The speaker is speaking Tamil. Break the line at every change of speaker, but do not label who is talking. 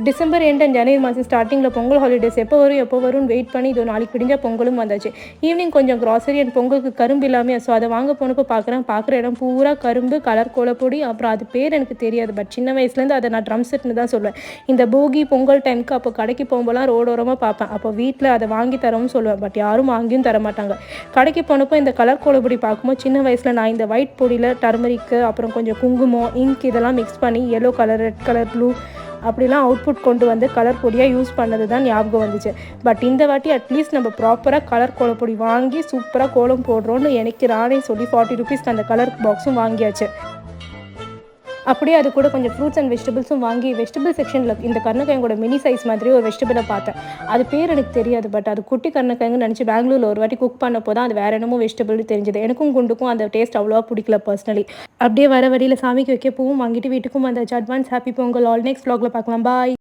டிசம்பர் எண்ட் அண்ட் ஜனவரி மாதம் ஸ்டார்டிங்கில் பொங்கல் ஹாலிடேஸ் எப்போ வரும்னு வெயிட் பண்ணி இது நாளைக்கு விடிஞ்சா பொங்கலும் வந்தாச்சு. ஈவினிங் கொஞ்சம் கிராசரி அண்ட் பொங்கலுக்கு கரும்பு இல்லாமல் ஸோ அதை வாங்க போனப்போ பார்க்குற இடம் பூரா கரும்பு, கலர் கோலப்பொடி, அப்புறம் அது பேர் எனக்கு தெரியாது. பட் சின்ன வயசுலேருந்து அதை நான் ட்ரம் செட்னு தான் சொல்லுவேன். இந்த போகி பொங்கல் டைமுக்கு அப்போ கடைக்கு போகும்போலாம் ரோடோரமாக பார்ப்பேன். அப்போ வீட்டில் அதை வாங்கி தரோம்னு சொல்லுவேன். பட் யாரும் வாங்கியும் தர மாட்டாங்க. கடைக்கு போனப்போ இந்த கலர் கோலப்பொடி பார்க்கும்போது சின்ன வயசில் நான் இந்த ஒயிட் பொடியில் டர்மரிக்கு, அப்புறம் கொஞ்சம் குங்குமம், இங்க் இதெல்லாம் மிக்ஸ் பண்ணி yellow colour, red colour, blue அப்படிலாம் அவுட்புட் கொண்டு வந்து கலர் பொடியாக யூஸ் பண்ணது தான் ஞாபகம் வந்துச்சு. பட் இந்த வாட்டி அட்லீஸ்ட் நம்ம ப்ராப்பராக கலர் கோலப்பொடி வாங்கி சூப்பராக கோலம் போடுறோன்னு எனக்கு ராணே சொல்லி 40 ருபீஸ்க்கு அந்த கலர் பாக்ஸும் வாங்கியாச்சு. அப்படியே அது கூட கொஞ்சம் ஃப்ரூட்ஸ் அண்ட் வெஜிடபிள்ஸும் வாங்கி வெஜிடபிள் செக்ஷனில் இந்த கருணக்கிழங்கோட மினி சைஸ் மாதிரி ஒரு வெஜிடபிளை பார்த்தேன். அது பேர் எனக்கு தெரியாது. பட் அது குட்டி கருணக்கிழங்கு நினச்சி பெங்களூரில் ஒரு வாட்டி குக் பண்ணப்போ தான் அது வேறு என்னமோ வெஜிடபிள் தெரிஞ்சது. எனக்கும் குண்டுக்கும் அந்த டேஸ்ட் அவ்வளோவா பிடிக்கல பர்சனலி. அப்படியே வர வழியில் சாமிக்கு வைக்க பூவும் வாங்கிட்டு வீட்டுக்கும் வந்தாச்சு. Advance happy Pongal. All next vlogல பார்க்கலாம். பாய்.